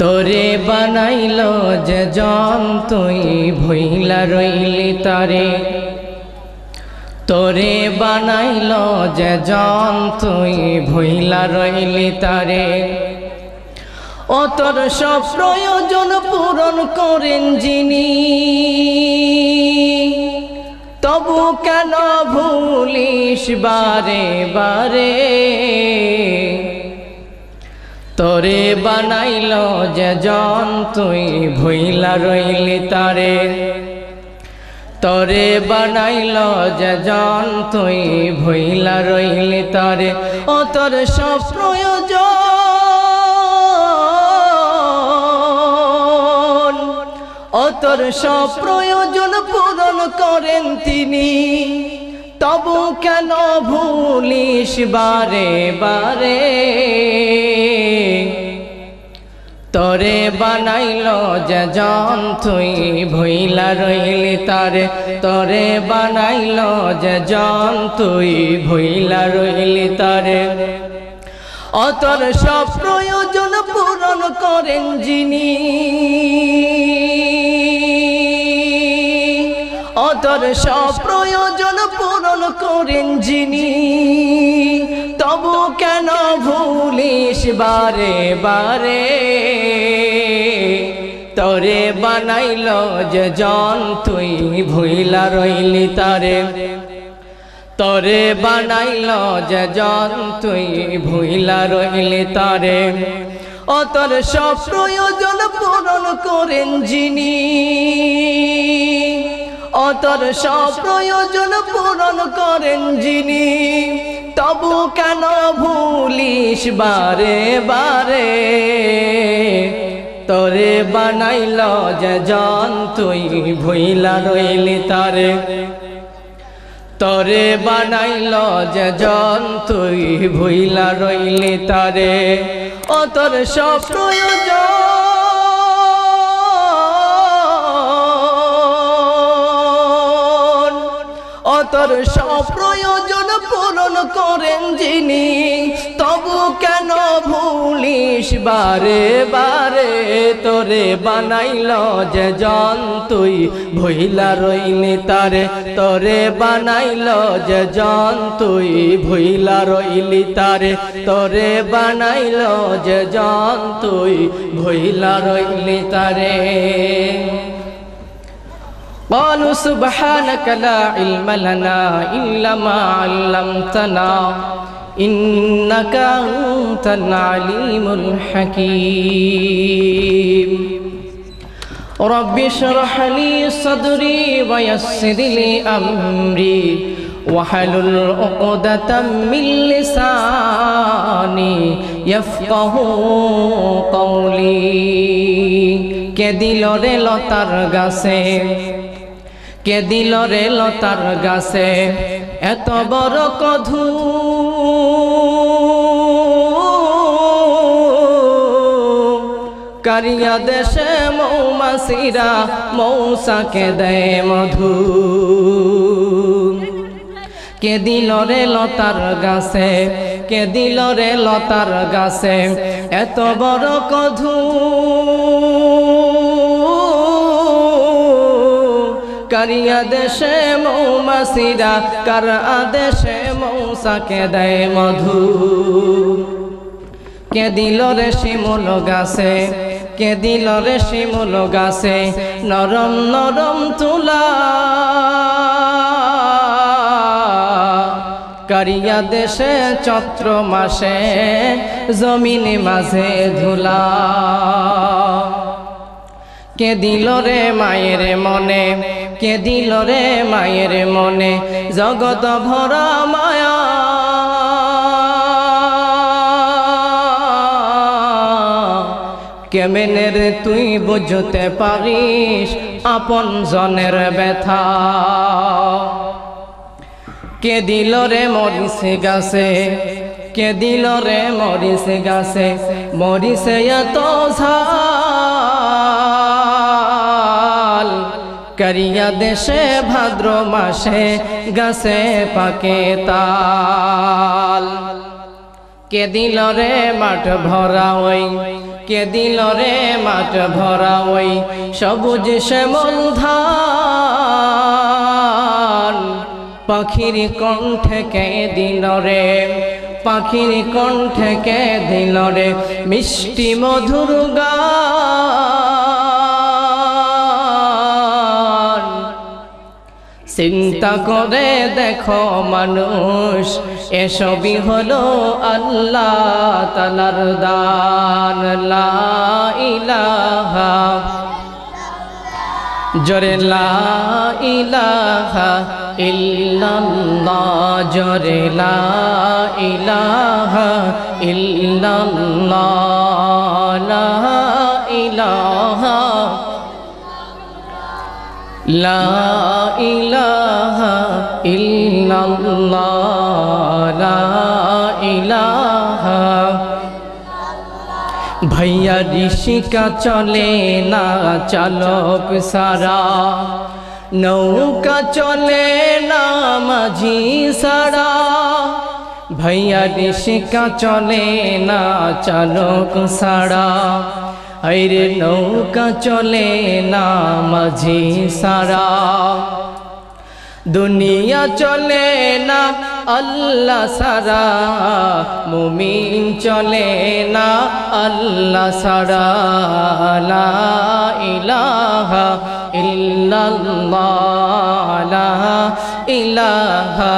তোরে বানাইলো যে জন তুই ভুইলা রইলি তারে, তোরে বানাইলো যে জন তুই ভুইলা রইলি তারে। ও তোর সব প্রয়োজন পূরণ করেন যিনি, তবু কেন ভুলিস বারে বারে। তোরে বানাইলো যে জন তুই ভুইলা রইলি তারে, তোরে বানাইলো যে জন তুই ভুইলা রইলি তারে। ও তোর সব প্রয়োজন, ও তোর সব প্রয়োজন পূরণ করেন তিনি, তবু কেন ভুলিস বারে বারে। তোরে বানাইলো যে জন তুই ভুইলা রইলি তারে, তোরে বানাইলো যে জন তুই ভুইলা রইলি তারে। ও তোর সব প্রয়োজন পূরণ করেন যিনি, ও তোর সব প্রয়োজন পূরণ করেন যিনি, তবু কেন ভুলিস বারে বারে। তোরে বানাইলো যে জন তুই ভুইলা রইলি তারে, তোরে বানাইলো যে জন তুই ভুইলা রইলি তারে। ও তোর সব প্রয়োজন পূরণ করেন যিনি, ও তোর সব প্রয়োজন পূরণ করেন যিনি, তবু কেন ভুলিস বারে বারে। তোরে বানাইলো যে জন তুই ভুইলা রইলি তারে, তোরে বানাইলো যে জন তুই ভুইলা রইলি তারে। ও তোর সব প্রয়োজন, ও তোর সব প্রয়োজন পূরণ করেন যিনি, তবু কেন ভুলিস বারে বারে। তোরে বানাইলো যে জন তুই ভুইলা রইলি তারে, তোরে বানাইলো যে জন তুই ভুইলা রইলি তারে, তোরে বানাইলো যে জন তুই ভুইলা রইলি তারে। قالوا سبحانك لا علم لنا إلا ما علمتنا إنك أنت العليم الحكيم رب اشرح لي صدري ويسر لي أمري واحلل عقدة من لساني يفقهوا قولي কে দিল রে লতার গাছে, কে দিল রে লতার গাছে এত বড় কধু, কারিয়া দেশে মৌমাছিরা মৌসাকে দেয় মধু। কে দিল রে লতার গাছে, কে দিল রে লতার গাছে এত বড় কধু, কারিয়া দেশে মৌমাছিরা কার আদেশে মৌসাকে দেয় মধু। কে দিল রে শিমুল গাছে, কে দিল রে শিমুল গাছে নরম নরম তুলা, কারিয়া দেশে চৈত্র মাসে জমিন মাঝে ধুলা। কে দিল রে মায়ের মনে, কে দিল রে মায়ের মনে জগৎ ভরা মায়া, কেমনে রে তুই বুঝতে পারিস আপন জনের ব্যথা। কে দিল রে মরিচ গাছে, কে দিল রে মরিচ গাছে মরিচে এত ঝাল, करिया देशे भाद्र मासे गाছে पाके ताल के दिल रे माठ भरा ओई কে দিল রে মাঠ ভরা ওই সবুজ শ্যামল ধান পাখির কণ্ঠে কে দিল রে পাখির কণ্ঠে কে দিল রে মিষ্টি মধুর গান চিন্তা করে দেখো মানুষ এসবই হলো আল্লাহ তাআলার দান লা ইলাহা জোরে লা ইলাহা ইল্লাল্লাহ জোরে লা ইলাহা ইল্লাল্লাহ লা ইলাহা লা ইলাহা ইল্লাল্লাহ লা ইলাহা भैया ऋषिका चले ना चालक सारा नौका चले ना माझी सारा भैया ऋषिका चले ना चालक सारा अरे नौका चले ना माझी सारा दुनिया चले ना अल्लाह सारा मुमिन चले ना अल्लाह सारा ला इलाहा इल्लल्लाह ला इलाहा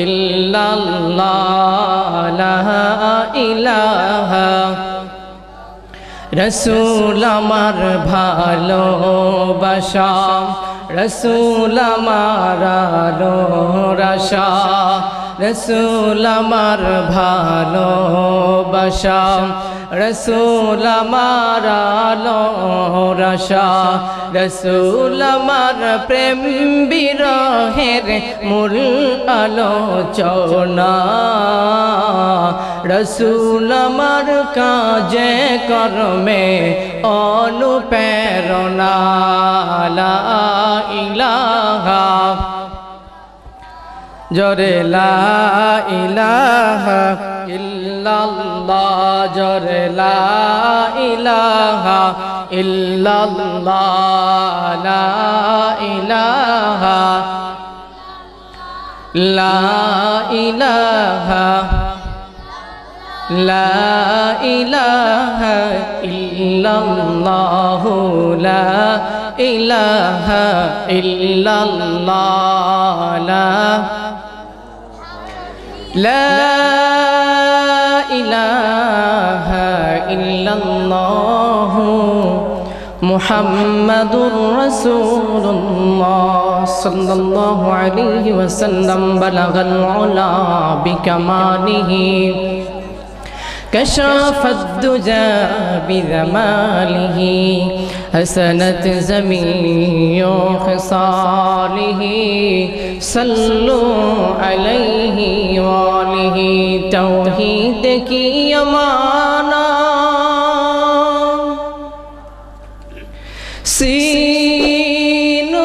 इल्लल्लाह ला इलाहा रसूल अमर भालोबाशा रसूल अमर आलोराशा रसूल अमर भालोबाशा रसूल अमर आलोराशा रसूल अमर प्रेम बिरहेर मूल आलोचना रसूल अमर काजे कर्मे अनुप्रेरणा ला इलाहा जोरे ला इलाहा इल्लल्लाह जोरे ला इलाहा इल्लल्लाह ला इलाहा ला इलाहा ला इलाहा इल्लल्लाह ला इलाहा इल्लल्लाह ला इलाहा इल्लल्लाह मुहम्मदुर रसूलुल्लाह सल्लल्लाहु अलैहि वसल्लम बलगल उला बिकमालिही कशाफ الدجى بجماله حسنت जमीन خصاله صلوا عليه وآله तौहीद की अमाना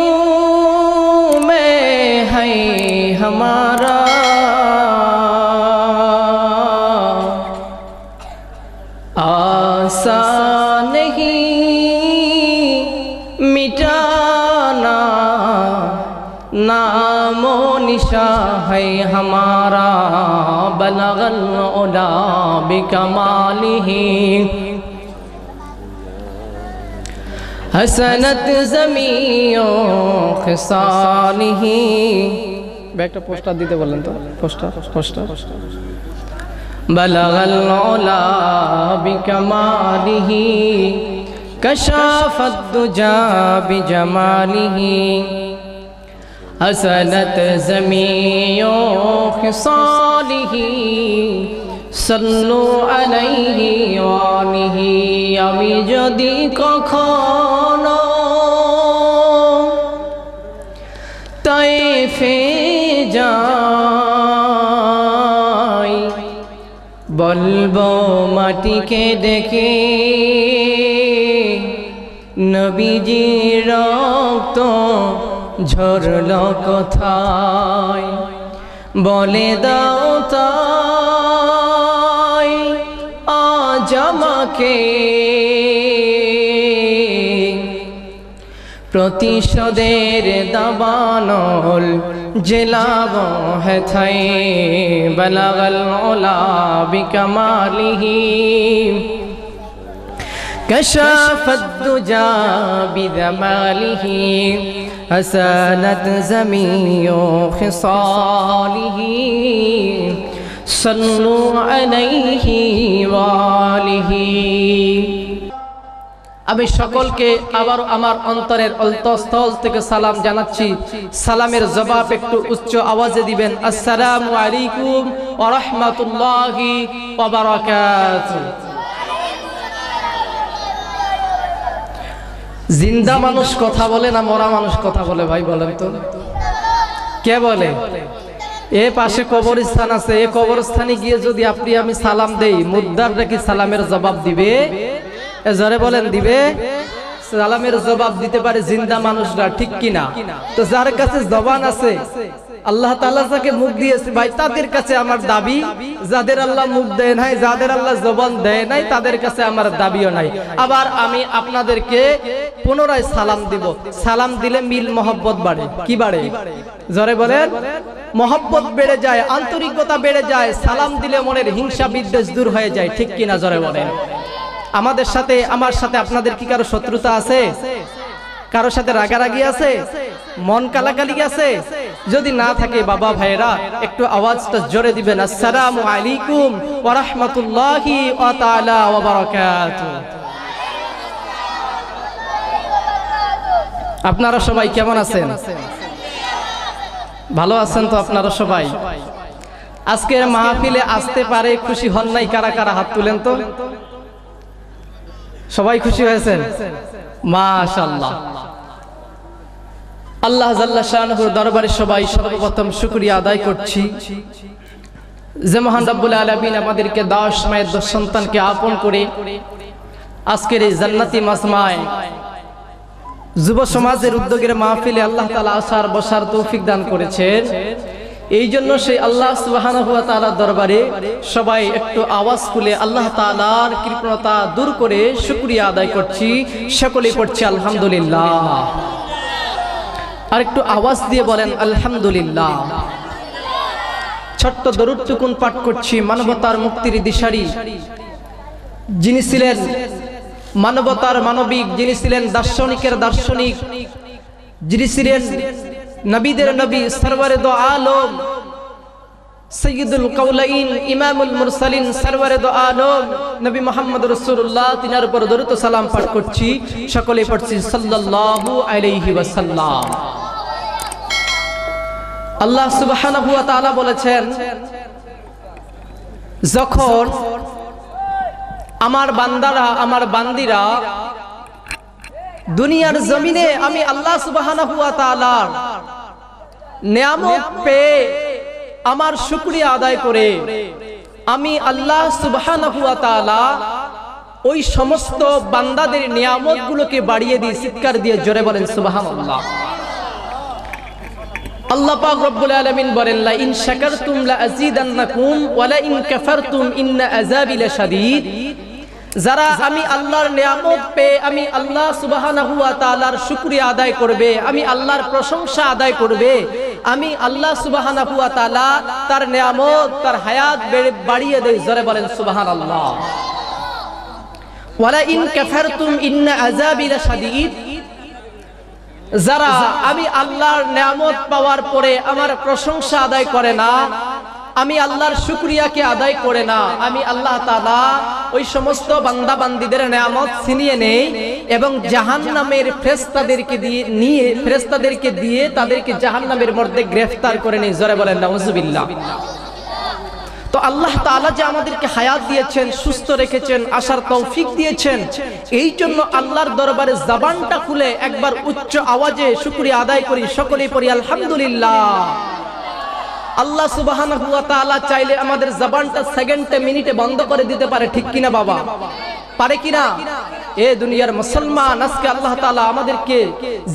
सीनों में है हमारा आसान नहीं मिटाना नामो निशा है हमारा बलगल उला बिकमालिही हसनत जमीओ खिसालिही बैकटा पोस्टर दीते बोलें तो पोस्टर बलगल उला बिकमालिही कशाफ الدجى بجماله हसनत जमीओ खिसालिही सल्लु अलैहि वालिही आमी जदि कखनो ताइफे जाई বলবো মাটিকে ডেকে নবীজি রক্ত ঝরলো কোথায় বলে দাও তাই আজ জামাকে প্রতিশোধের দাবানল জেলাব হেথাই বলাগল ওলা বিকমালিহি কশাফত দুজা বিজমালিহি হাসানাত জামিউ খিসালিহি সাল্লু আলাইহি ওয়ালিহি। আমি সকলকে আবার আমার অন্তরের অন্তঃস্থল থেকে সালাম জানাচ্ছি। সালামের জবাব একটু উচ্চ আওয়াজে দিবেন। আসসালামু আলাইকুম ওয়া রাহমাতুল্লাহি ওয়া বারাকাতুহু। জিন্দা মানুষ কথা বলে না মরা মানুষ কথা বলে ভাই বলেন তো? কে বলে? এ পাশে কবরস্থান আছে, এই কবরস্থানে গিয়ে যদি আপনি আমি সালাম দেই, মুদ্দাররা কি সালামের জবাব দিবে? জোরে বলেন দিবে? সালামের জবাব দিতে পারে জিন্দা মানুষরা, ঠিক কিনা? তো যার কাছে জবান আছে, আল্লাহ তাআলা যাকে মুখ দিয়েছে ভাই, তাদের কাছে আমার দাবি। যাদের আল্লাহ মুখ দেয় নাই, যাদের আল্লাহ জবান দেয় নাই, তাদের কাছে আমার দাবিও নাই। আবার আমি আপনাদেরকে পুনরায় সালাম দিব। সালাম দিলে মিল মহব্বত বাড়ে। কি বাড়ে? জোরে বলেন। মহব্বত বেড়ে যায়, আন্তরিকতা বেড়ে যায়। সালাম দিলে মনের হিংসা বিদ্বেষ দূর হয়ে যায়, ঠিক কিনা? জোরে বলেন। আমাদের সাথে, আমার সাথে আপনাদের কি কারো শত্রুতা আছে? কারোর সাথে রাগারাগি আছে? মন কালাকালি আছে? যদি না থাকে বাবা ভাইরা, একটু আওয়াজটা জোরে দিবেন। আসসালামু আলাইকুম ওয়া রাহমাতুল্লাহি ওয়া তাআলা ওয়া বারাকাতুহু। আপনারা সবাই কেমন আছেন? ভালো আছেন তো আপনারা সবাই? আজকের মাহফিলে আসতে পারে খুশি হন নাই কারা কারা? হাত তুলেন তো। সবাই খুশি হয়েছেন? মাশাআল্লাহ। আল্লাহ জাল্লা শানুহুর দরবারে সবাই সর্বপ্রথম শুকরিয়া আদায় করছি যে মহান রব্বুল আলামিন আমাদেরকে 10 মায়ের 10 সন্তানকে আপন করে আজকের এই জান্নাতি মাজমায় যুব সমাজের উদ্যোগের মাহফিলে আল্লাহ তাআলা আসার বসার তৌফিক দান করেছেন। এই জন্য সেই আল্লাহ সুবহানাহু ওয়া তাআলার দরবারে সবাই একটু আওয়াজ তুলে আল্লাহ তাআলার কৃপণতা দূর করে শুকরিয়া আদায় করছি। সকলেই পড়ছি আলহামদুলিল্লাহ। আর একটু আওয়াজ দিয়ে বলেন আলহামদুলিল্লাহ। ছোট্ট দরুদটুকুন পাঠ করছি মানবতার মুক্তির দিশারি, যিনি ছিলেন মানবতার মানবিক, যিনি ছিলেন দার্শনিকের দার্শনিক, যিনি ছিলেন নবীদের নবী, সরওয়ারে দো আলম, সাইয়্যিদুল কাওলাইন, ইমামুল মুরসালিন, সরওয়ারে দো আলম নবী মুহাম্মদ রাসূলুল্লাহ, তিনার উপর দরুদ ও সালাম পাঠ করছি। সকলে পড়ছি সাল্লাল্লাহু আলাইহি ওয়াসাল্লাম। আল্লাহ সুবহানাহু ওয়া তাআলা বলেছেন, যখন আমার বান্দারা, আমার বান্দিরা দুনিয়ার জমিনে আমি আল্লাহ সুবহানাহু ওয়া তাআলার নিয়ামত পেয়ে আমার শুকরিয়া আদায় করে আমি আল্লাহ সুবহানাহু ওয়া তাআলা ওই সমস্ত বান্দাদের নিয়ামতগুলোকে বাড়িয়ে দিই। চিৎকার দিয়ে জোরে বলেন সুবহানাল্লাহ। আল্লাহ পাক রব্বুল আলামিন বলেন, লা ইন শাকারতুম লা আযীদান্নাকুম ওয়া লা ইন কাফারতুম ইন্না আযাবি লাশাদীদ। যারা আমি আল্লাহর নিয়ামত পেয়ে আমি আল্লাহ সুবহানাহু ওয়া তাআলার শুকরিয়া আদায় করবে, আমি আল্লাহর প্রশংসা আদায় করবে, আমি আল্লাহ সুবহানাহু ওয়া তাআলা তার নিয়ামত, তার হায়াত বাড়িয়ে দেই। জোরে বলেন সুবহানাল্লাহ। ওয়া লা ইন কাফারতুম ইন্না আযাবি লাশাদীদ। যারা আমি আল্লাহর নিয়ামত পাওয়ার পরে আমার প্রশংসা আদায় করে না, আমি আল্লাহর শুকরিয়াকে আদায় করে না, আমি আল্লাহ তাআলা ওই সমস্ত বান্দা বান্দীদের নিয়ামত ছিনিয়ে নেই এবং জাহান্নামের ফেরেশতাদেরকে দিয়ে তাদেরকে জাহান্নামের মধ্যে গ্রেফতার করে নেই। জোরে বলেন নাউজুবিল্লাহ। তো আল্লাহ তাআলা যে আমাদেরকে হায়াত দিয়েছেন, সুস্থ রেখেছেন, আসার তৌফিক দিয়েছেন, এই জন্য আল্লাহর দরবারে জবানটা খুলে একবার উচ্চ আওয়াজে শুকরিয়া আদায় করি। সকলেই পড়ি আলহামদুলিল্লাহ। আল্লাহ সুবহানাহু ওয়া তাআলা চাইলে আমাদের জবানটা সেকেন্ডে মিনিটে বন্ধ করে দিতে পারে, ঠিক কিনা বাবা? পারে কিনা? এ দুনিয়ার মুসলমান, আজকে আল্লাহ তাআলা আমাদেরকে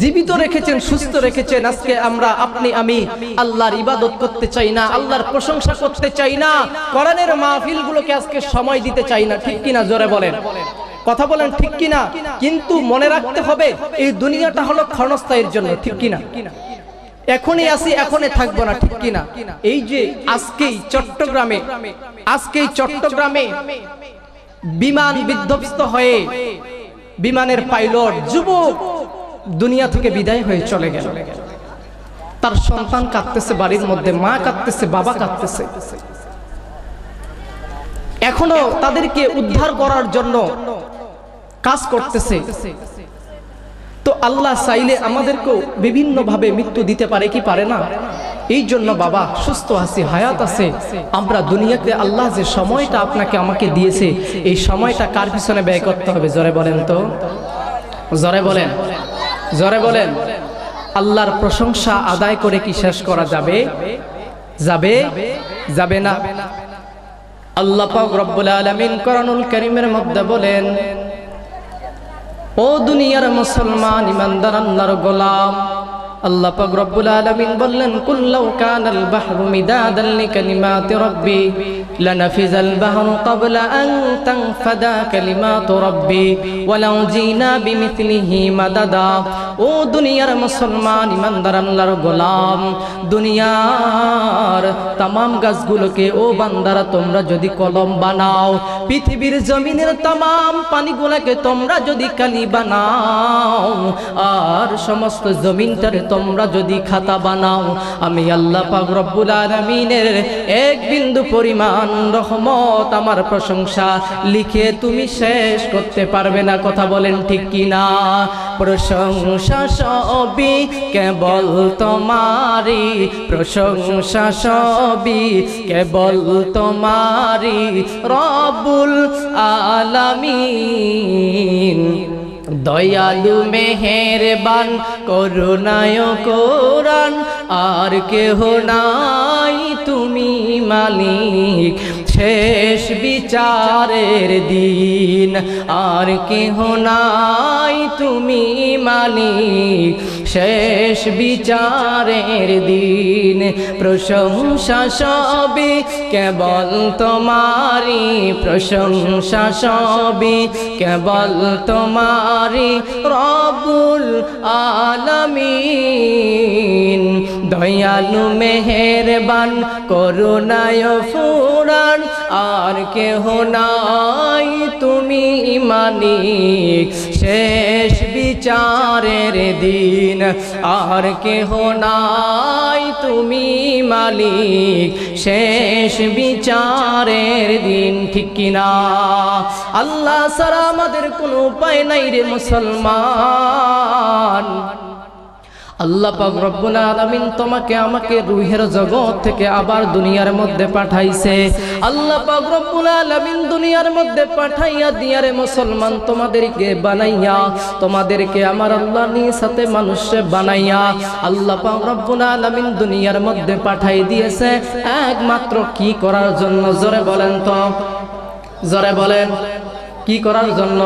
জীবিত রেখেছেন, সুস্থ রেখেছেন। আজকে আমরা, আপনি, আমি আল্লাহর ইবাদত করতে চাই না, আল্লাহর প্রশংসা করতে চাই না, কোরআনের মাহফিলগুলোকে আজকে সময় দিতে চাই না, ঠিক কিনা? জোরে বলেন, কথা বলেন, ঠিক কিনা? কিন্তু মনে রাখতে হবে এই দুনিয়াটা হলো ক্ষণস্থায়ীর জন্য, ঠিক কিনা? এখনই আসি, এখনই থাকবো না, ঠিক কিনা? এই যে আজকেই চট্টগ্রামে বিমান বিধ্বস্ত হয়ে বিমানের পাইলট যুবক দুনিয়া থেকে বিদায় হয়ে চলে গেল। তার সন্তান কাঁদতেছে বাড়ির মধ্যে, মা কাঁদতেছে, বাবা কাঁদতেছে। এখনো তাদেরকে উদ্ধার করার জন্য কাজ করতেছে। তো আল্লাহ চাইলে আমাদেরকেও বিভিন্ন ভাবে মৃত্যু দিতে পারে কি পারে না? এই জন্য বাবা সুস্থ আছি, হায়াত আছে, আমরা দুনিয়াতে আল্লাহ যে সময়টা আপনাকে আমাকে দিয়েছে, এই সময়টা কার পিছনে ব্যয় করতে হবে? জোরে বলেন তো, জোরে বলেন, জোরে বলেন। আল্লাহর প্রশংসা আদায় করে কি শেষ করা যাবে? যাবে? যাবে না। আল্লাহ পাক রব্বুল আলামিন কোরআনুল কারীমের মধ্যে বলেন, ও দুনিয়ার মুসলমান, ইমানদার, আল্লাহর গোলাম, আল্লাহ পাক রব্বুল আলামিন বললেন, কুল লাউ কানাল বাহরু মিদাদান লিকালিমাতি রাব্বি লানাফিজাল বাহরু ক্বাবলা আন তানফাদা কালিমাতু রাব্বি ওয়ালাউ জিনা বিমিথলিহি মাদাদা। ও দুনিয়ার মুসলমান, ইমানদার, আল্লাহর গোলাম, দুনিয়ার तमाम গাছগুলোকে, ও বান্দারা, তোমরা যদি কলম বানাও, পৃথিবীর জমিনের तमाम পানিগুলোকে তোমরা যদি কালি বানাও, আর সমস্ত জমিনটারে তোমরা যদি খাতা বানাও, আমি আল্লাহ পাক রব্বুল আলামিনের এক বিন্দু পরিমাণ রহমত, আমার প্রশংসা লিখে তুমি শেষ করতে পারবে না। কথা বলেন, ঠিক কিনা? প্রশংসা সবই কেবল তোমারি, প্রশংসা সবই কেবল তোমারি, রব্বুল আলামিন, দয়ালু মেহেরবান, করুণায় কোরআন, আর কেহ নাই তুমি মালিক, শেষ বিচারের দিন, আর কেহ নাই তুমি মালিক, শেষ বিচারের দিন। প্রশংসা সবই কেবল তোমারি, প্রশংসা সবই কেবল তোমারি, রব্বুল আলামিন, দয়ালু মেহেরবান, করুণায় ফুরান, আর কেহ নাই তুমি মালিক, শেষ বিচারের দিন, আর কেহ নাই তুমি মালিক, শেষ বিচারের দিন, ঠিক কিনা? আল্লাহ ছাড়া আমাদের কোনো উপায় নাই রে মুসলমান। আল্লাহ পাক রব্বুল আলামিন তোমাকে আমাকে রূহের জগৎ থেকে আবার দুনিয়ার মধ্যে পাঠাইছে। আল্লাহ পাক রব্বুল আলামিন দুনিয়ার মধ্যে পাঠাইয়া দিয়ারে মুসলমান, তোমাদেরকে বানাইয়া, তোমাদেরকে আমার আল্লাহ নিজ হাতে মানুষে বানাইয়া আল্লাহ পাক রব্বুল আলামিন দুনিয়ার মধ্যে পাঠাই দিয়েছে একমাত্র কি করার জন্য? জোরে বলেন তো, জোরে বলেন, কি করার জন্য?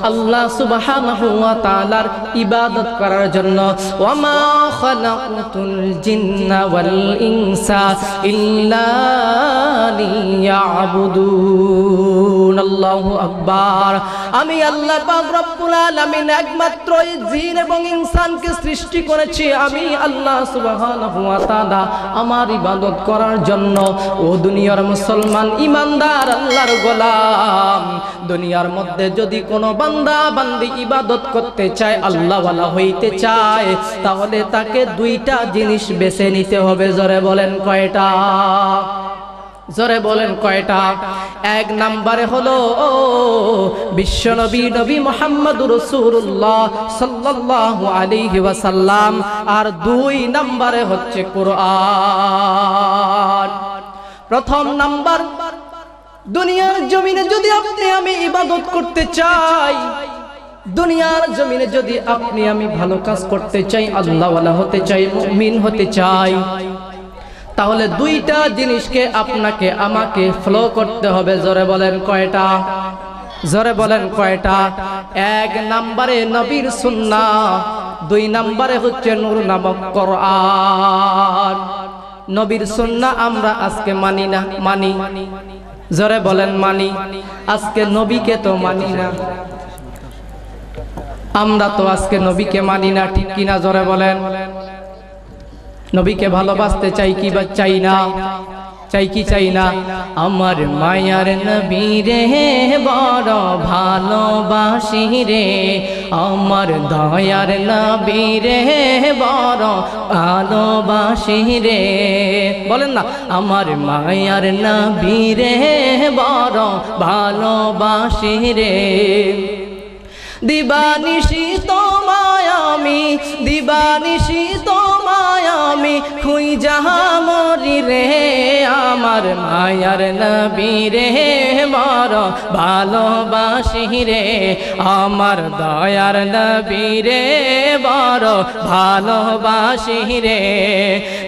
আল্লাহ সুবহানাহু ওয়া তাআলার ইবাদত করার জন্য। ওয়া মা খালাকতুল জিন্না ওয়াল ইনসা ইল্লা লিয়াবুদুন। আল্লাহু আকবার। আমি আল্লাহ পাক রব্বুল আলামিন একমাত্র এই জিন এবং ইনসানকে সৃষ্টি করেছি আমি আল্লাহ সুবহানাহু ওয়া তাআলা আমার ইবাদত করার জন্য। ও দুনিয়ার মুসলমান, ইমানদার, আল্লাহর গোলাম, দুনিয়ার মধ্যে যদি কোনো বান্দা বান্দি ইবাদত করতে চায়, আল্লাহওয়ালা হইতে চায়, তাহলে তাকে দুইটা জিনিস বেছে নিতে হবে। জোরে বলেন কয়টা? জোরে বলেন কয়টা? এক নম্বরে হলো বিশ্বনবী নবী মুহাম্মদুর রাসূলুল্লাহ সাল্লাল্লাহু আলাইহি ওয়াসাল্লাম, আর দুই নম্বরে হচ্ছে কোরআন। প্রথম নাম্বার, দুনিয়ার জমিনে যদি আপনি আমি ইবাদত করতে চাই, দুনিয়ার জমিনে যদি আপনি আমি ভালো কাজ করতে চাই, আল্লাহওয়ালা হতে চাই, মুমিন হতে চাই, তাহলে দুইটা জিনিসকে আপনাকে আমাকে ফলো করতে হবে। জোরে বলেন কয়টা? জোরে বলেন কয়টা? 1 নম্বরে নবীর সুন্নাহ, 2 নম্বরে হচ্ছে নূর নামক কোরআন। নবীর সুন্নাহ আমরা আজকে মানি না, মানি? জোরে বলেন মানি। আজকে নবীকে তো মানি না, আমরা তো আজকে নবীকে মানি না, ঠিক কিনা? জোরে বলেন। নবীকে ভালোবাসতে চাই কি বা চাই না? চাই কি চাই না? আমার মায়ার নবী রে বড় ভালোবাসি রে, আমার দয়ার নবী রে বড় ভালোবাসি রে। বলেন না, আমার মায়ার নবী রে বড় ভালোবাসি রে। দিবানিশি তোমায় আমি, দিবানিশি তোমায় আমি খুঁজা মরি রে, আমার মায়ার নবী রে বড় ভালোবাসি রে, আমার দয়ার নবী রে বড় ভালোবাসি রে।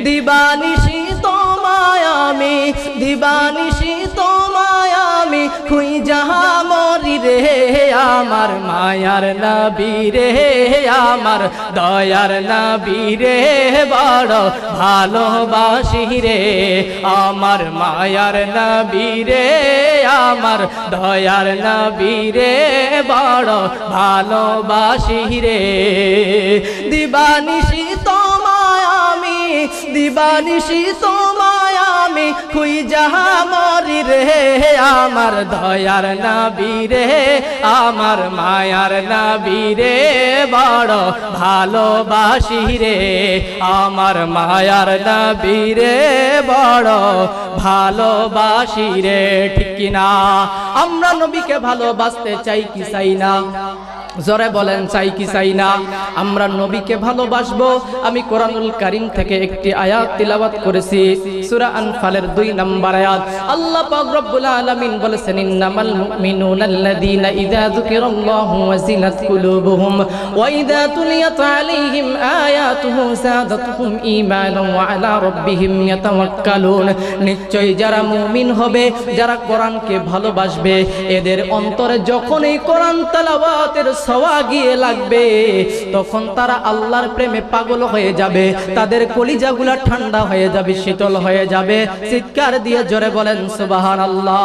দিবানিশি তোমায় আমি, দিবানিশি তোমায় আমি খুঁজা মরি রে, আমার মায়ার নবী রে, আমার দয়ার নবী রে বড় ভালোবাসি রে, আমার মায়ার নবী রে, আমার দয়ার নবী রে বড় ভালোবাসি রে। দিবানিশি তোমায় আমি, দিবানিশি তোমায় আমি খুঁজা মরি রে, আমার দয়ার নবী রে, আমার মায়ার নবী রে বড় ভালোবাসি রে, আমার মায়ার নবী রে বড় ভালোবাসি রে। ঠিক কিনা? আমরা নবীকে ভালোবাসতে চাই কি চাই না? জোরে বলেন চাই কি চাই না? আমরা নবীকে ভালোবাসবো। আমি কোরআনুল কারীম থেকে একটি আয়াত তিলাওয়াত করেছি, সূরা আনফালের 2 নম্বর আয়াত। আল্লাহ পাক রব্বুল আলামিন বলেছেন, ইন্নামাল মুমিনুনা আল্লাযীনা ইযা যুকিরাল্লাহু ওয়াজিলাত কুলুবুহুম ওয়া ইযা তুলিয়াত আলাইহিম আয়াতুহু যাদাতুহুম ঈমানান ওয়া আলা রাব্বিহিম ইয়াতাওয়াক্কালুন। নিশ্চয়ই যারা মুমিন হবে, যারা কোরআনকে ভালোবাসবে, এদের অন্তরে যখন এই কোরআন তেলাওয়াতের সওয়া গিয়ে লাগবে, তখন তারা আল্লাহর প্রেমে পাগল হয়ে যাবে, তাদের কলিজাগুলা ঠান্ডা হয়ে যাবে, শীতল হয়ে যাবে। চিৎকার দিয়ে জোরে বলেন সুবহানাল্লাহ।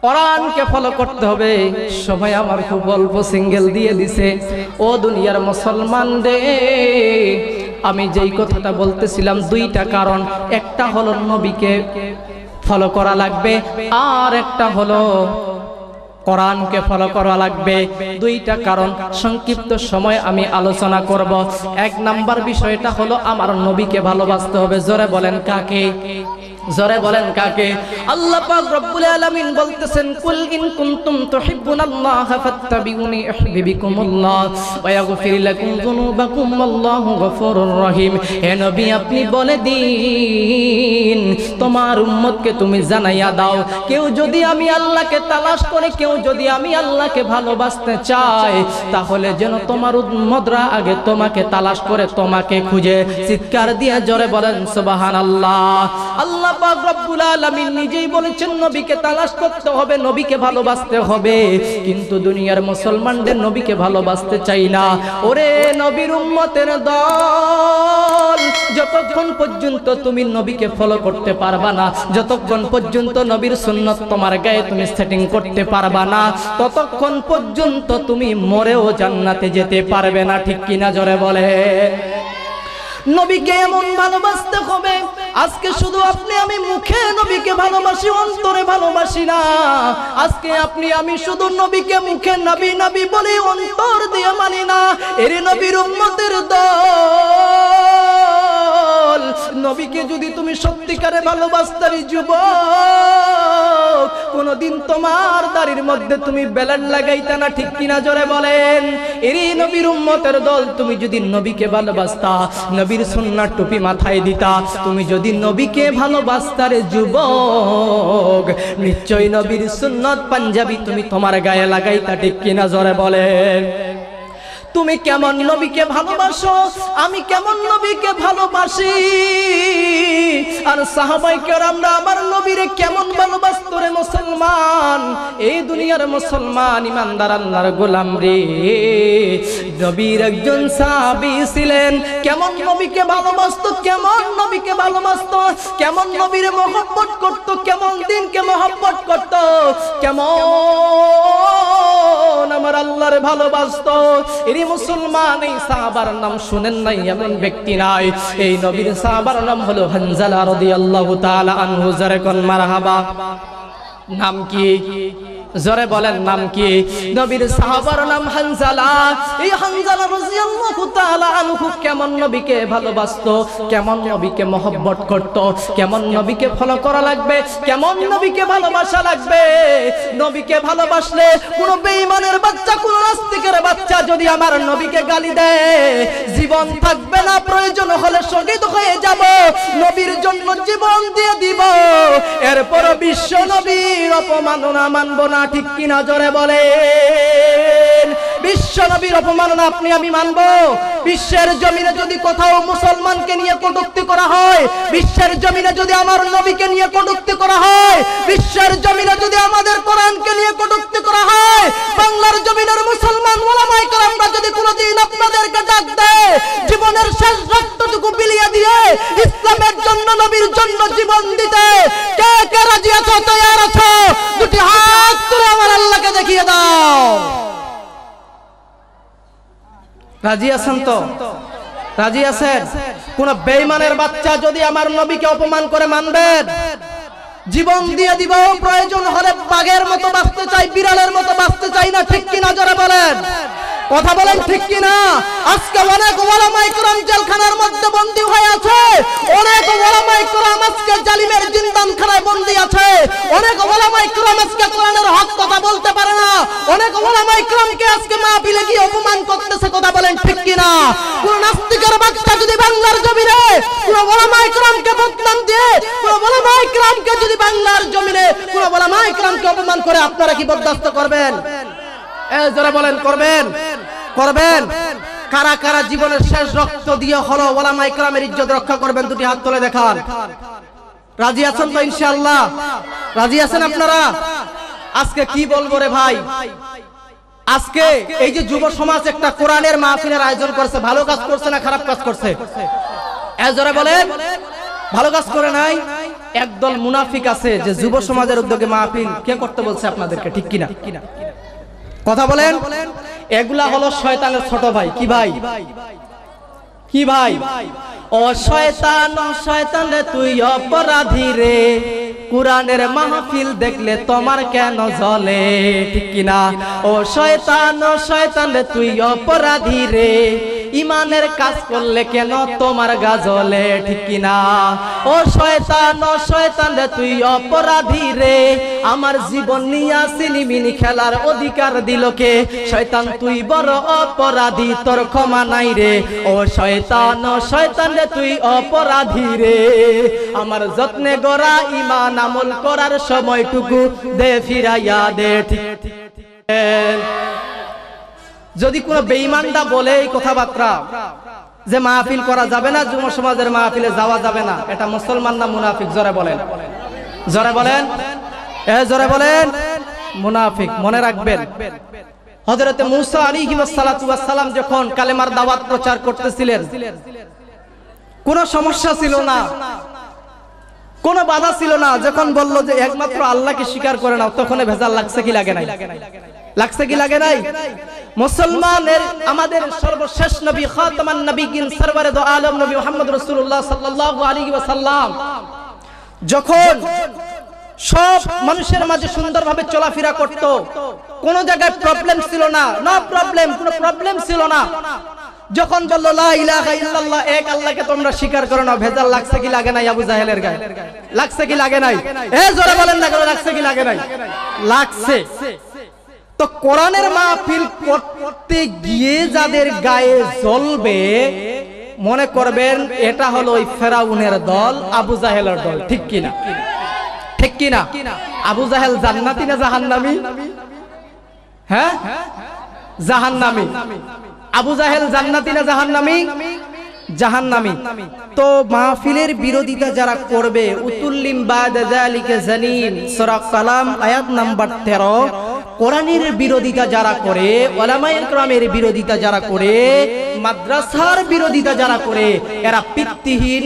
কোরআনকে ফলো করতে হবে। সময় আমার খুব অল্প, সিঙ্গেল দিয়ে দিছে। ও দুনিয়ার মুসলমান রে, আমি যেই কথাটা বলতেছিলাম, 2টা কারণ। একটা হলো নবীকে ফলো করা লাগবে, আর একটা হলো কোরআনকে ফলো করা লাগবে। 2টা কারণ সংক্ষিপ্ত সময় আমি আলোচনা করব। 1 নাম্বার বিষয়টা হলো আমার নবীকে ভালোবাসতে হবে। জোরে বলেন কাকে? জোরে বলেন কাকে? আল্লাহ পাক রব্বুল আলামিন বলতেছেন, কুল ইন কুনতুম তুহিব্বুনাল্লাহা ফাত্তাবিউনি ইউহিব্বুকুমুল্লাহ ওয়া ইয়াগফির লাকুম যুনুবাকুম আল্লাহু গফুরুর রহিম। হে নবী, আপনি বলে দিন, তোমার উম্মতকে তুমি জানাইয়া দাও, কেউ যদি আমি আল্লাহকে তালাশ করে, কেউ যদি আমি আল্লাহকে ভালোবাসতে চায়, তাহলে যেন তোমার উম্মতরা আগে তোমাকে তালাশ করে, তোমাকে খুঁজে। চিৎকার দিয়ে জোরে বলেন সুবহানাল্লাহ। আল্লাহ পাক রব্বুল আলামিন নিজেই বলেছেন নবীকে তালাশ করতে হবে, নবীকে ভালোবাসতে হবে। কিন্তু দুনিয়ার মুসলমানদের নবীকে ভালোবাসতে চাই না। ওরে নবীর উম্মতের দল, যতক্ষণ পর্যন্ত তুমি নবীকে ফলো করতে পারবা না, যতক্ষণ পর্যন্ত নবীর সুন্নাত তোমার গায়ে তুমি সেটিং করতে পারবা না, ততক্ষণ পর্যন্ত তুমি মরেও জান্নাতে যেতে পারবে না। ঠিক কিনা? জোরে বলে। নবীকে এমন ভালোবাসতে হবে, আজকে শুধু আপনি আমি মুখে নবীকে ভালোবাসি, অন্তরে ভালোবাসি না। আজকে আপনি আমি শুধু নবীকে মুখে নবী নবী বলি, অন্তর দিয়ে মানি না। এর নবীর উম্মতের দল, নবীকে যদি তুমি সত্যিকারে ভালোবাসতারি যুবক, কোনদিন তোমার দাড়ির মধ্যে তুমি বেলার লাগাইতা না। ঠিক কিনা? জোরে বলেন। এরই নবীর উম্মতের দল, তুমি যদি নবীকে ভালোবাসতা, নবীর সুন্নাহ টুপি মাথায় দিতা, তুমি যদি নবীকে ভালোবাসতারে যুবক, নিশ্চয়ই নবীর সুন্নাত পাঞ্জাবি তুমি তোমার গায়ে লাগাইতা। ঠিক কিনা? জোরে বলেন। তুমি কেমন নবীকে ভালোবাসো, আমি কেমন নবীকে ভালোবাসি। আর সাহাবায়ে কেরামরা আমার নবীরে কেমন ভালোবাসতো রে মুসলমান, এই দুনিয়ার মুসলমান ইমানদার আল্লাহর গোলাম রে। নবীর একজন সাহাবী ছিলেন, কেমন নবীকে ভালোবাসতো, কেমন নবীকে ভালোবাসতো, কেমন নবীরে মহব্বত করত, কেমন দিনকে মহব্বত করত, কেমন আমার আল্লাহরে ভালোবাসতো। এই মুসলমান এই সাহাবার নাম শুনেন নাই এমন ব্যক্তি নাই। এই নবীর সাহাবার নাম হলো হানজালা রাদিয়াল্লাহু তাআলা আনহু। জোরে কোন মারহাবা। নাম কি? জোরে বলেন নাম কি? নবীর সাহাবার নাম হানজালা। এই হানজালা রাদিয়াল্লাহু তাআলা আনহু কেমন নবীকে ভালোবাসতো, কেমন নবীকে মহব্বত করত, কেমন নবীকে ফলো করা লাগবে, কেমন নবীকে ভালোবাসা লাগবে। নবীকে ভালোবাসলে কোন বেঈমানের বাচ্চা, কোন নাস্তিকের বাচ্চা যদি আমার নবীকে গালি দেয়, জীবন থাকবে না, প্রয়োজন হলে শহীদ হয়ে যাব, নবীর জন্য জীবন দিয়ে দিব, এরপর বিশ্ব নবীর অপমাননা মানব না। ঠিক কিনা জোরে বলেন? বিশ্ব নবীর অপমাননা আপনি আমি মানব? বিশ্বের জমিনে যদি কোথাও মুসলমানকে নিয়ে কটূক্তি করা হয়, বিশ্বের জমিনে যদি আমার নবীকে নিয়ে কটূক্তি করা হয়, বিশ্বের জমিনে যদি আমাদের কোরআনকে নিয়ে কটূক্তি করা হয়, বাংলার জমিনের মুসলমান ওলামায়ে কেরামরা যদি কোনোদিন আপনাদেরকে ডাক দেয় জীবনের শেষ রক্তটুকু বিলিয়ে দিয়ে ইসলামের জন্য, নবীর জন্য জীবন দিতে, কে কে রাজি আছো, তৈয়ার আছো? দুটি হাত তুলে আমার আল্লাহকে দেখিয়ে দাও। রাজি আছেন তো? রাজি আছেন? কোন বেঈমানের বাচ্চা যদি আমার নবীকে অপমান করে মানবেন? জীবন দিয়ে দিব, প্রয়োজন হলে বাঘের মতো বাঁচতে চাই, বিড়ালের মতো বাঁচতে চাই না। ঠিক কিনা জোরে বলেন? কথা বলেন ঠিক কিনা? আজকে অনেক ওলামায়ে কেরাম জেলখানার মধ্যে বন্দী হয়ে আছে, অনেক ওলামায়ে কেরাম আজকে জালিমের জিন্দানখানায় বন্দী আছে, অনেক ওলামায়ে কেরাম আজকে কোরআনের হক কথা বলতে পারে না, অনেক ওলামায়ে কেরামকে আজকে মাহফিলে গিয়ে অপমান করতেছে। কথা বলেন ঠিক কিনা? কোন নাস্তিকের বাচ্চা যদি বাংলার জমিনে কোন ওলামায়ে কেরামকে বদনাম দিয়ে, কোন ওলামায়ে কেরামকে যদি বাংলার জমিনে কোন ওলামায়ে কেরামকে অপমান করে, আপনারা কি বরদাস্ত করবেন? যারা বলেন করবেন? করবেন? কারা কারা জীবনের শেষ রক্ত দিয়ে হলো ওলামায়ে কেরামের ইজ্জত রক্ষা করবেন? দুটি হাত তুলে দেখান। রাজি আছেন তো ইনশাআল্লাহ? রাজি আছেন আপনারা? আজকে কি বলবো রে ভাই, আজকে এই যে যুব সমাজ একটা কোরআনের মাহফিলের আয়োজন করছে, ভালো কাজ করছে না খারাপ কাজ করছে? যারা বলেন ভালো কাজ করে নাই। একদল মুনাফিক আছে যে যুব সমাজের উদ্যোগে মাহফিল কে করতে বলছে আপনাদেরকে? ঠিক কিনা? কথা বলেন? এগুলা হলো শয়তানের ছোট ভাই। কি ভাই? কি ভাই? ও শয়তান, ও শয়তান রে তুই অপরাধী রে, কোরআনের মাহফিল দেখলে তোমার কেন জ্বলে? ঠিক কিনা? ও শয়তান, ও শয়তান রে তুই অপরাধী রে, ইমানের কাজ করলে কেন তোমার গা জ্বলে? ঠিক কিনা? ও শয়তান, ও শয়তান রে তুই অপরাধী রে, আমার জীবন নিয়া সিলিমিনি খেলার অধিকার দিল কে? শয়তান তুই বড় অপরাধী, তোর ক্ষমা নাই রে। ও শয়তান, ও শয়তান রে তুই অপরাধী রে, আমার যত্নে গড়া ইমান আমল করার সময়টুকু দে ফিরাইয়া দে। ঠিক যদি কোন বেঈমানটা বলে এই কথাবার্তা যে মাহফিল করা যাবে না, যুব সমাজের মাহফিলে যাওয়া যাবে না, এটা মুসলমান না মুনাফিক? জোরে বলেন, জোরে বলেন, জোরে বলেন। মুনাফিক। মনে রাখবেন, হযরত মূসা আলাইহিস সালাতু ওয়াস সালাম যখন কালেমার দাওয়াত প্রচার করতেছিলেন, কোনো সমস্যা ছিল না, কোনো বাধা ছিল না। যখন বলল যে একমাত্র আল্লাহকে স্বীকার করে নাও, তখন ভেজাল লাগছে কি লাগে নাই? লাগছে কি লাগে নাই? মুসলমানের আমাদের সর্বশেষ নবী খাতামান নবিয়্যিন সরওয়ারে দো আলম নবী মুহাম্মদ রাসূলুল্লাহ সাল্লাল্লাহু আলাইহি ওয়াসাল্লাম যখন সব মানুষের মাঝে সুন্দরভাবে চলাফেরা করত, কোন জায়গায় প্রবলেম ছিল না, নো প্রবলেম, কোনো প্রবলেম ছিল না। যখন বলল লা ইলাহা ইল্লাল্লাহ, এক আল্লাহকে তোমরা স্বীকার করো না, ভেজাল লাগছে কি লাগে নাই? আবু জাহেলের গায়ে লাগছে কি লাগে নাই? জোরে বলেন না, লাগছে কি লাগে নাই? লাগছে। তো কোরআনের মাহফিল করতে গিয়ে যাদের গায়ে জ্বলবে, মনে করবেন এটা হলো ওই ফেরাউনের দল, আবু জাহেলের দল। ঠিক কিনা? ঠিক কিনা? আবু জাহেল জান্নাতি না জাহান্নামী? হ্যাঁ, জাহান্নামী। আবু জাহেল জান্নাতি না জাহান্নামী? জাহান্নামী। তো মাহফিলের বিরোধিতা যারা করবে, উতুল্লিম বাদা যালিকা জানিন, সূরা কালাম আয়াত নাম্বার 13। কোরআনের বিরোধিতা যারা করে, উলামায়ে কেরামের বিরোধিতা যারা করে, মাদ্রাসার বিরোধিতা যারা করে, এরা পিতৃহীন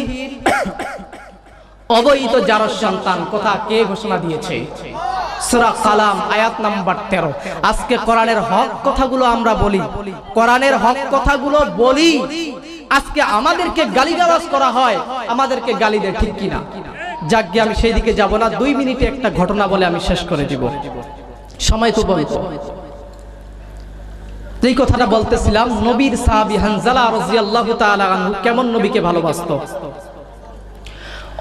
অবৈধ জারজ সন্তান। কথা কে ঘোষণা দিয়েছে? সূরা কালাম আয়াত নাম্বার 13। আজকে কোরআনের হক কথাগুলো আমরা বলি, কোরআনের হক কথাগুলো বলি, আজকে আমাদেরকে গালিগালাজ করা হয়, আমাদেরকে গালি দেয়, ঠিক কিনা? যাক, আমি সেই দিকে যাব না। 2 মিনিটে একটা ঘটনা বলে আমি শেষ করে দিব, সময় তো বলবো। যেই কথাটা বলতেছিলাম, নবীর সাহাবী হানজালা রাদিয়াল্লাহু তাআলা আনহু কেমন নবীকে ভালোবাসতো।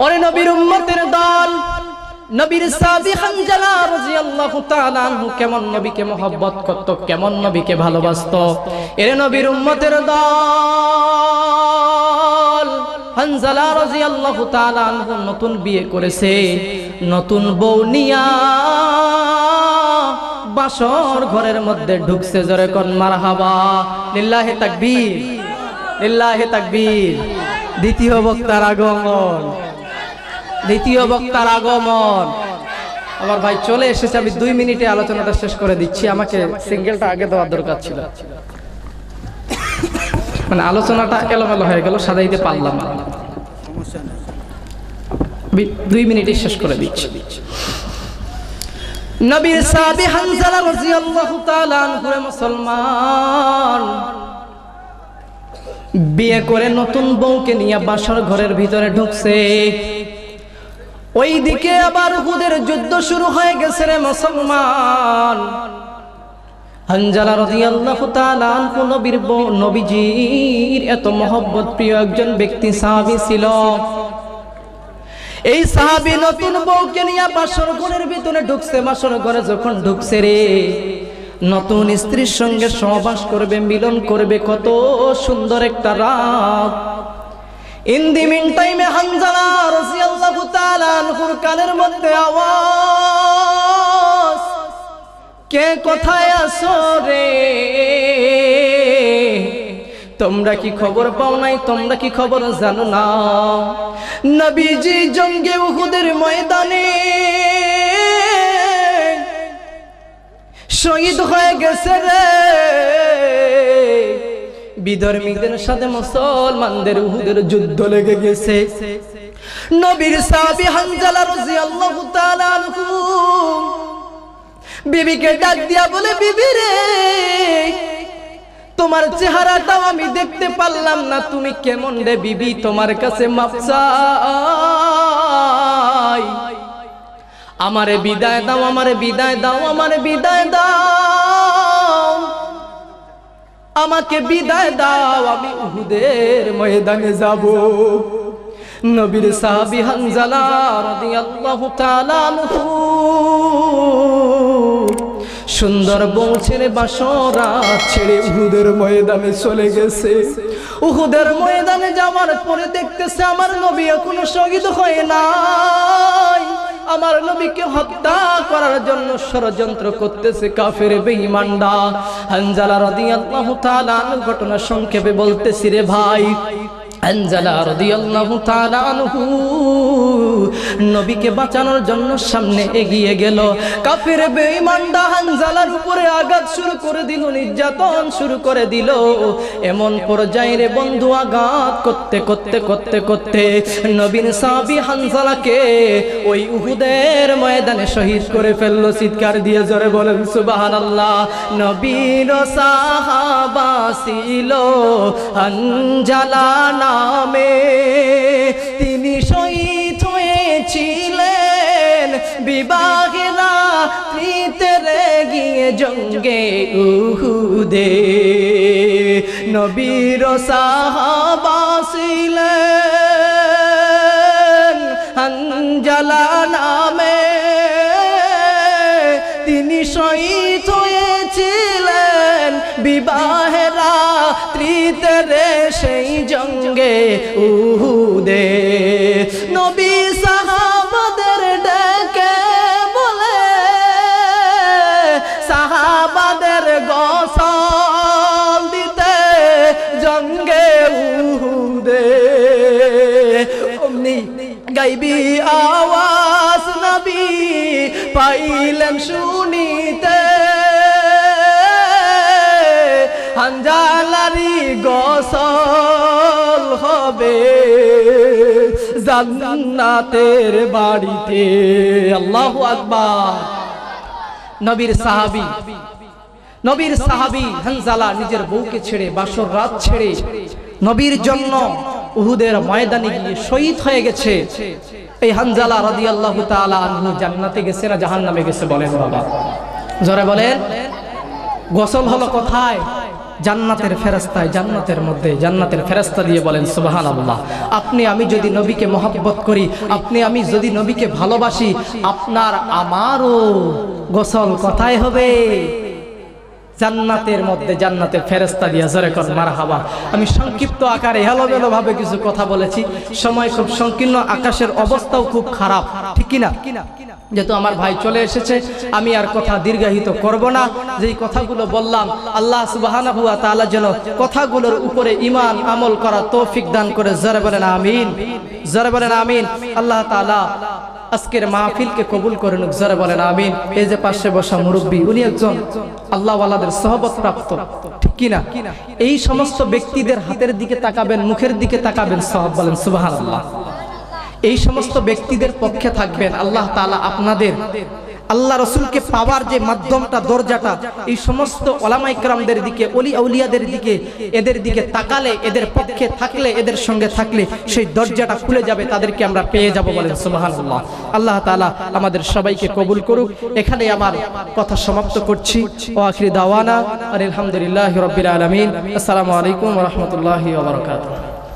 ওরে নবীর উম্মতের দল, নবীর সাহাবী হানজালা রাদিয়াল্লাহু তাআলা আনহু কেমন নবীকে মহব্বত করত, কেমন নবীকে ভালোবাসতো। এর নবীর উম্মতের দল, হানজালা রাদিয়াল্লাহু তাআলা আনহু নতুন বিয়ে করেছে, নতুন বউ নিয়া বাসর ঘরের মধ্যে ঢুকছে। জোরে কোন মারহাবা, লিল্লাহি তাকবীর, লিল্লাহি তাকবীর। দ্বিতীয় বক্তার আগমন, দ্বিতীয় বক্তার আগমন। আমার ভাই চলে এসেছে, আমি 2 মিনিটে আলোচনাটা শেষ করে দিচ্ছি। আমাকে সিঙ্গেলটা আগে দেওয়ার দরকার ছিল, মানে আলোচনাটা এলোমেলো হয়ে গেল, সাজাইতে পারলাম না। 2 মিনিটে শেষ করে দিচ্ছি। নবীর সাহাবী হানজালা রাদিয়াল্লাহু তাআলা আনহু মুসলমান, বিয়ে করে নতুন বউকে নিয়ে বাসর ঘরের ভিতরে ঢুকছে। ওইদিকে আবার উহুদের যুদ্ধ শুরু হয়ে গেছে রে মুসলমান। হানজালা রাদিয়াল্লাহু তাআলা আনহু নবীর বউ, নবীজির এত মহব্বত প্রিয় একজন ব্যক্তি সাহাবী ছিল। এই সাহাবী নতুন বউকে নিয়ে বাসর ঘরের ভিতরে ঢুকছে। বাসর ঘরে যখন ঢুকছে রে, নতুন স্ত্রীর সঙ্গে সহবাস করবে, মিলন করবে, কত সুন্দর একটা রাত। ইন দি মিন টাইমে হানজালা রাদিয়াল্লাহু তাআলা আনহুর কানের মধ্যে আওয়াজ, কে কোথায় আছো রে? তোমরা কি খবর পাও নাই? তোমরা কি খবর জানো না? নবীজি জঙ্গে উহুদের ময়দানে শহীদ হয়ে গেছে রে। বিধর্মীদের সাথে মুসলমানদের উহুদের যুদ্ধ লেগে গেছে। নবীর সাহাবী হানজালা রাদিয়াল্লাহু তাআলা আনহু বিবিকে ডাক দিয়া বলে, বিবি রে, তোমার চেহারাটাও আমি দেখতে পারলাম না, তুমি কেমন রে বিবি? তোমার কাছে মাপ চাই, আমারে বিদায় দাও, আমারে বিদায় দাও, আমারে বিদায় দাও, আমাকে বিদায় দাও, আমি উহুদের ময়দানে যাব। নবীর সাহাবী হানজালা রাদিয়াল্লাহু তাআলা আনহু সুন্দর বউ ছেড়ে বাসরা ছেড়ে উহুদের ময়দানে চলে গেছে। উহুদের ময়দানে যাওয়ার পরে দেখতেছে আমার নবী এখনো শহীদ হয় নাই। আমার নবীকে হত্যা করার জন্য ষড়যন্ত্র করতেছে কাফের বেঈমানরা। হানজালা রাদিয়াল্লাহু তাআলা আনহু ঘটনা সংক্ষেপে বলতেছি রে ভাই। হানজালা রাদিয়াল্লাহু তাআলা আনহু নবীকে বাঁচানোর জন্য সামনে এগিয়ে গেল। কাফের বেঈমানরা হানজালার উপরে আঘাত শুরু করে দিল, নির্যাতন শুরু করে দিল। এমন পর্যায়ে রে বন্ধু আঘাত করতে করতে করতে করতে নবীর সাহাবী হানজালাকে ওই উহুদের ময়দানে শহীদ করে ফেললো। চিৎকার দিয়ে জোরে বলেন সুবহানাল্লাহ। নবীর সাহাবা ছিল হানজালা নামে, তিনি শহীদ হয়েছিলেন বিবাহের রাত্রিতে গিয়ে জঙ্গে উহুদে। নবীর সাহাবা ছিলেন হানজালা নামে, তিনি শহীদ হয়েছিলেন বিবাহের রাত্রিতে সেই জঙ্গে উহুদে। নবী সাহাবাদের ডেকে বলে, সাহাবাদের গোসল দিতে গাইবি আওয়াজ নবী পাইলেন শুনিতে, হানজালারি গোসল হবে জান্নাতের বাড়িতে। আল্লাহু আকবার। নবীর সাহাবী হানজালা নিজের বউকে ছেড়ে বাসর রাত ছেড়ে নবীর জন্য উহুদের ময়দানে গিয়ে শহীদ হয়ে গেছে। এই হানজালা রাদিয়াল্লাহু তাআলা আনহু জান্নাতে গেছে না জাহান্নামে গেছে বলেন বাবা? জোরে বলেন। গোসল হলো কোথায়? জান্নাতের ফেরেশতায়, জান্নাতের মধ্যে, জান্নাতের ফেরেশতা দিয়ে বলেন সুবহানাল্লাহ। আপনি আমি যদি নবীকে মহব্বত করি, আপনি আমি যদি নবীকে ভালোবাসি, আপনার আমারও গোসল কোথায় হবে? জান্নাতের মধ্যে, জান্নাতের ফেরেশতা দিয়ে। জোরে কর মারহাবা। আমি সংক্ষিপ্ত আকারে হেলোমেলো ভাবে কিছু কথা বলেছি, সময় খুব সংকীর্ণ, আকাশের অবস্থাও খুব খারাপ, ঠিক কিনা? যেহেতু আমার ভাই চলে এসেছে, আমি আর কথা দীর্ঘায়িত করব না। যেই কথাগুলো বললাম, আল্লাহ সুবহানাহু ওয়া তাআলা যেন কথাগুলোর উপরে ঈমান আমল করা তৌফিক দান করে। জোরে বলেন আমিন, জোরে বলেন আমিন। আল্লাহ তাআলা আজকের মাহফিলকে কবুল করে নিক। জোরে বলেন আমিন। এই যে পাশে বসা মুরব্বী, উনি একজন আল্লাহওয়ালাদের সহবত প্রাপ্ত, ঠিক কিনা? এই সমস্ত ব্যক্তিদের হাতের দিকে তাকাবেন, মুখের দিকে তাকাবেন, সওয়াব বলেন সুবহানাল্লাহ। এই সমস্ত ব্যক্তিদের পক্ষে থাকবেন। আল্লাহ তাআলা আপনাদের আল্লাহ রসুলকে পাওয়ার যে মাধ্যমটা, দরজাটা, এই সমস্ত ওলামা ইকরামদের দিকে, ওলি আউলিয়াদের দিকে, এদের দিকে তাকালে, এদের পক্ষে থাকলে, এদের সঙ্গে থাকলে সেই দরজাটা খুলে যাবে, তাদেরকে আমরা পেয়ে যাব বলেন সুবহানাল্লাহ। আল্লাহ তাআলা আমাদের সবাইকে কবুল করুক। এখানে আমার কথা সমাপ্ত করছি। ওয়া আখিরি দাওয়ানা আলহামদুলিল্লাহি রাব্বিল আলামিন। আসসালামু আলাইকুম ওয়া রাহমাতুল্লাহি ওয়া বারাকাতুহু।